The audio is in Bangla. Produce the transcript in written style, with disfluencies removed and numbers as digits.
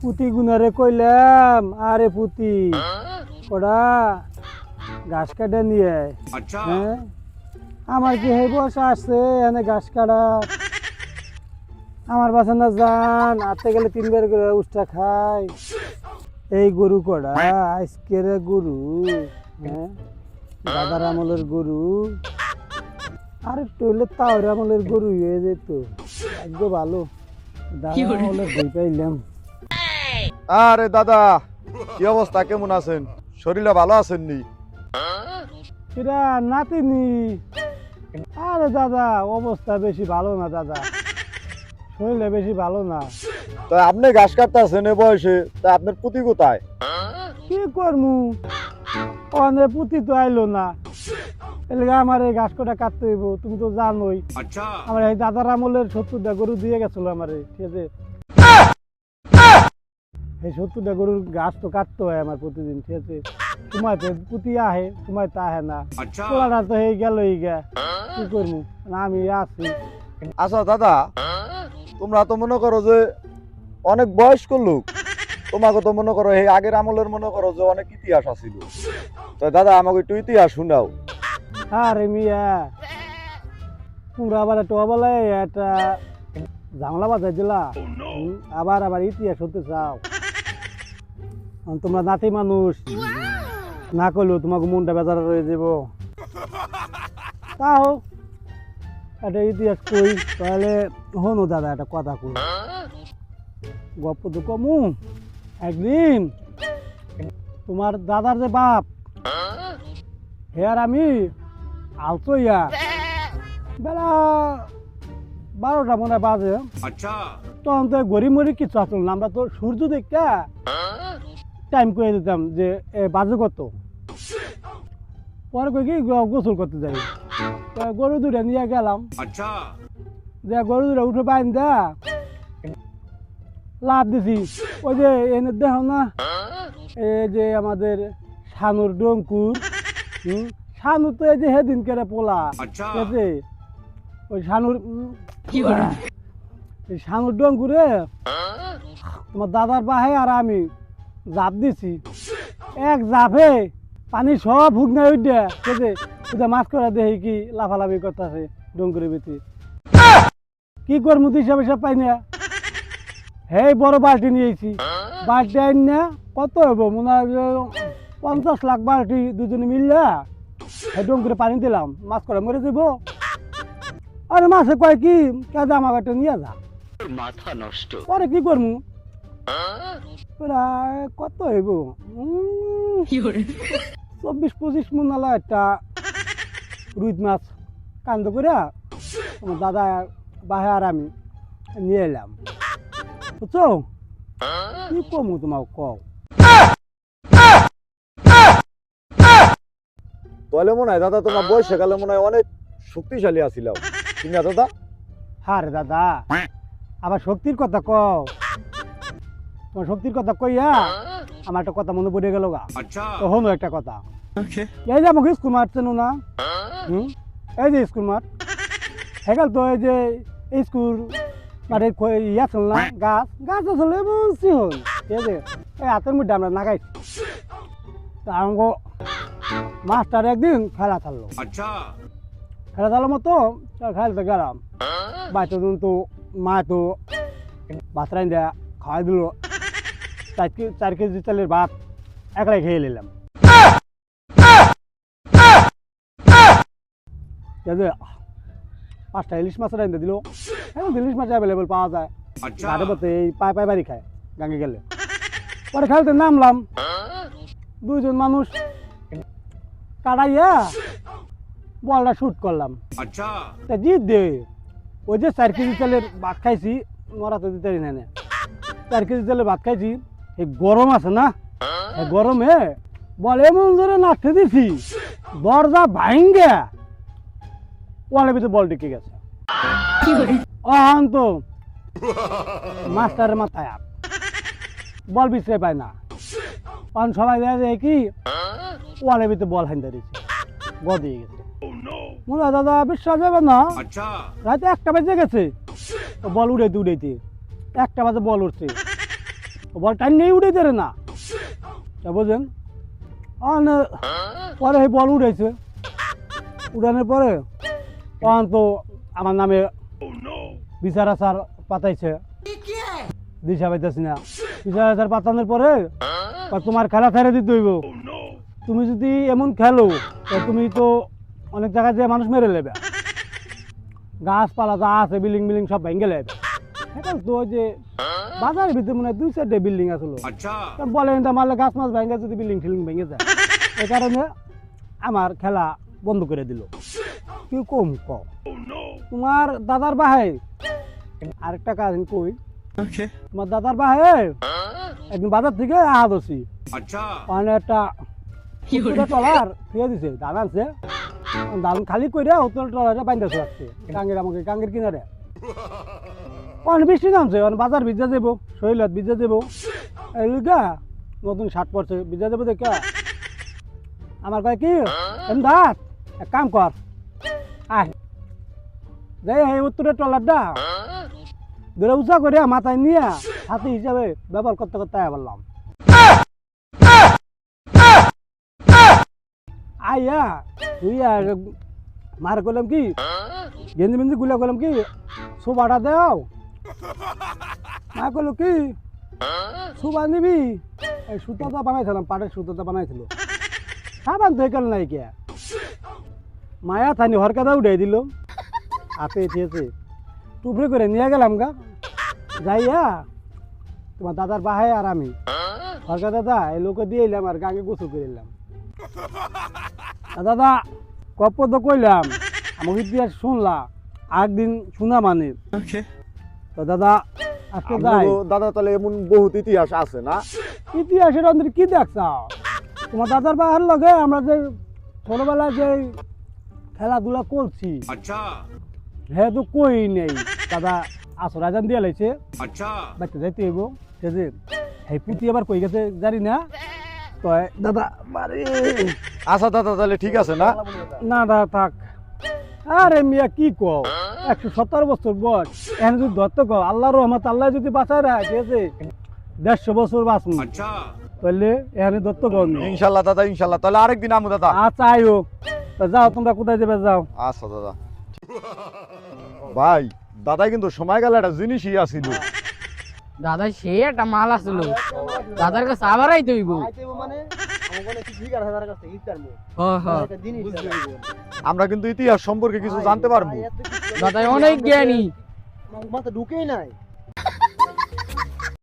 পুঁতি গুনারে কইলাম আরে পুঁতি ওরা ঘাস কাটা নিয়ে হ্যাঁ আমার কি হে বসা আসছে এনে ঘাস কাটা আমার বাসানা যান আটতে গেলে 3 বার করে উষ্টা খাই এই গরু কড়া আজকের গরু হ্যাঁ দাদার আমলের গরু আর একটু হইলে তাওর আমলের গরু হয়ে যেত একদম ভালো দাদা আমলের বই পাইলাম। আরে দাদা কি অবস্থা, কেমন আছেন? শরীরে ভালো আছেন নি? এরা নাতিনি আরে দাদা অবস্থা বেশি ভালো না দাদা, শরীরটা বেশি ভালো না। তা আপনি ঘাস কাটতে আছেন এ বয়সে, তা আপনার পুঁতি কোথায়? কি করমু অনেক পুঁতি তো আইলো না, এলাকা আমার এই ঘাস কটা কাটতে হইব, তুমি তো জানোই আমার এই দাদার আমলের 70টা গরু দিয়ে গেছিল আমারে, ঠিক আছে এই 70টা গরুর ঘাস তো কাটতে হয় আমার প্রতিদিন, ঠিক আছে সময় তো পুঁতি আহে সময় তো আহে না, পোলাটা তো হয়ে গেল কি করবো আমি আছি। আচ্ছা দাদা, তোমরা তো মনে করো যে অনেক বয়স্ক লোক, তোমাকে তো মনে করো এই আগের আমলের মনে করো যে অনেক ইতিহাস আছিল, তো দাদা আমাকে একটু ইতিহাস শুনাও। আরে মিয়া তোমরা আবার একটা অবলায় একটা ঝামেলা বাজাই দিলা, আবার আবার ইতিহাস হতে চাও, তোমরা নাতি মানুষ না করলেও তোমাকে মনটা বেজার রয়ে যাব, তাও একটা ইতিহাস কই তাহলে হনো দাদা, একটা কথা কই গপ্প তো কমু। একদিন তোমার দাদার যে বাপ হেয়ার আমি আলতোইয়া বেলা 12টা মনে বাজে, তখন তো গড়ি মরি কিছু আসল না, আমরা তো সূর্য দেখা টাইম করে দিতাম যে বাজে কত, পরে কই কি গোসল করতে যাই, গরু দুটা নিয়ে গেলাম, যে গরু দুটা উঠে বাইন দা লাভ দিছি, ওই যে এনে দেখো না এই যে আমাদের শানুর ডঙ্কুর, শানু তো এই যে হেদিন করে পোলা, ঠিক আছে ওই শানুর শানুর ডঙ্কুরে তোমার দাদার বাহে আর আমি জাপ দিছি, এক জাপে পানি সব হুকনা উঠে, ঠিক আছে ওটা মাছ করে দেখি কি লাফালাফি করতেছে ডঙ্কুরের ভিতরে, কি করবো হিসাব হিসাব পাই না, হেই বড় বালতি নিয়েছি, বালতি আইন না কত হইব মনে হয় 50 লাখ বালতি দুজনে মিললে হেডম করে পানি দিলাম, মাছ করে মরে যাব। আরে মাছে কয় কি কাজে আমার একটা নিয়ে যা, মাথা নষ্ট, পরে কি করবো কত হইব 24-25 মন নালা একটা রুই মাছ কান্দ করে আমার দাদা বাহে আর আমি নিয়ে এলাম, বুঝছো কি কমু তোমাকে কও। তাহলে মনে হয় দাদা তোমার বয়সে কালে মনে হয় অনেক শক্তিশালী আছিল কিনা দাদা? হ্যাঁ রে দাদা, আবার শক্তির কথা কও, তোমার শক্তির কথা কইয়া আমার একটা কথা মনে পড়ে গেল গা, তো হলো একটা কথা, এই যে আমাকে স্কুল মাঠ চেনো না, এই যে স্কুল মাঠ হেগাল তো এই যে স্কুল মাঠে ইয়া ছিল না গাছ, গাছ আসলে বলছি হল, ঠিক আছে এই হাতের মধ্যে আমরা নাগাইছি, তা আমাকে মাস্টার একদিন খেলা থাকলো, খেলা থাকলো মতো খেলতে গেলাম, বাচ্চা তো মা তো ভাত রাইন দেয়া খাওয়াই দিল, 4 কেজি চালের ভাত একলাই খেয়ে নিলাম, ঠিক আছে 5টা ইলিশ মাছ রাইন দিল, এখন ইলিশ মাছ অ্যাভেলেবল পাওয়া যায় ঘাটে পথে, এই পায়ে বাড়ি খায় গাঙে গেলে, পরে খেলতে নামলাম, 2 জন মানুষ কাটাইয়া বলটা শুট করলাম, তা জিত দে ওই যে 4 কেজি চালের ভাত খাইছি, মরা তো দিতে না 4 কেজি চালের ভাত খাইছি, এই গরম আছে না এই গরমে বল এমন জোরে নাচতে দিছি দরজা ভাঙ্গে ওয়ালের ভিতরে বল টিকে গেছে, তো মাস্টারের মাথায় বল বিছড়ে পায় না, কারণ সবাই দেখা যায় কি ওয়ালের ভিতরে বল হাইন্দা দিচ্ছে, গদিয়ে গেছে, মনে হয় দাদা বিশ্বাস যাবে না, রাতে 1টা বেজে গেছে বল উড়াইতে 1টা বাজে বল উঠছে, বল টাইম নেই উঠে দেরে না তা বুঝেন পরে এই বল উঠেছে উঠানোর পরে তখন তো আমার নামে বিচার আচার পাতাইছে দিশা পাইতেছি না বিচার আচার পাতানোর পরে তোমার খেলা ছেড়ে দিতে হইব তুমি যদি এমন খেলো তো তুমি তো অনেক জায়গায় যে মানুষ মেরে নেবে গাছপালা যা আছে বিল্ডিং বিল্ডিং সব ভেঙে নেবে এখন তো ওই যে বাজারের ভিতরে মনে হয় 2-4টা বিল্ডিং আসলো বলে মারলে গাছ মাছ ভেঙে যদি বিল্ডিং টিল্ডিং ভেঙে যায় এই কারণে আমার খেলা বন্ধ করে দিল কি কম কম তোমার দাদার বাহে আরেকটা কাজ কই তোমার দাদার বাহে একদিন বাজার থেকে আহাদ আছি ওখানে একটা ট্রলার ফিরে দিছে দাদা আনছে দাদা খালি করে হোটেল ট্রলারটা বাইন্দাছে রাখছে কাঙ্গের আমাকে কাঙ্গের কিনারে অনেক বৃষ্টি নামছে বাজার ভিজা যাবো শরীর ভিজা যাবো এই গা নতুন শার্ট পরছে ভিজা যাবো দেখা আমার কয় কি দাঁত এক কাম কর আয় যাই এই উত্তরের ট্রলারটা ধরে উঁচা করে মাথায় নিয়ে হাতি হিসাবে ব্যবহার করতে করতে আয় বললাম আইয়া তুইয়া মার করলাম কি গেঞ্জি মেঞ্জি গুলা করলাম কি সোবাটা দেও মা করলো কি সোবা নিবি এই সুতাটা বানাইছিলাম পাটের সুতাটা বানাইছিল সাবান তো একাল নাই কে মায়া থানি হরকাদা উঠাই দিল হাতে এসেছে টুপরে করে নিয়ে গেলাম গা যাইয়া তোমার দাদার বাহায় আর আমি হরকা দাদা এই লোক দিয়ে এলাম আর গাঙে গোসল করে এলাম দাদা কপ্প তো কইলাম আমাকে ইতিহাস শুনলা একদিন শোনা মানে তো দাদা আজকে যাই দাদা তাহলে এমন বহুত ইতিহাস আছে না ইতিহাসের অন্তরে কি দেখছাও তোমার দাদার বাহার লগে আমরা যে ছোটবেলায় যে খেলাধুলা করছি হ্যাঁ তো কই নেই দাদা আসর আজান দিয়ে লাইছে বাচ্চা যাইতে হইব সে যে এই পুঁতি আবার কই গেছে জানি না তো দাদা বারে আচ্ছা দাদা তাহলে ঠিক আছে না না দাদা থাক আরে মিয়া কি কও 117 বছর বয়স এখন যদি ধরতে কও আল্লাহর রহমত আল্লাহ যদি বাঁচায় রাখে ঠিক আছে 150 বছর বাঁচবো তাহলে এখানে ধরতে কও ইনশাল্লাহ দাদা ইনশাল্লাহ তাহলে আরেকদিন আমু দাদা আচ্ছা আইও তা যাও তোমরা কোথায় যাবে যাও আচ্ছা দাদা ভাই দাদা কিন্তু সময় গেল একটা জিনিসই আসিল দাদা সে একটা মাল আসলো দাদার কাছে আবার আইতে হইব আমরা কিন্তু ইতিহাস সম্পর্কে কিছু জানতে পারবো দাদা অনেক জ্ঞানী ঢুকেই নাই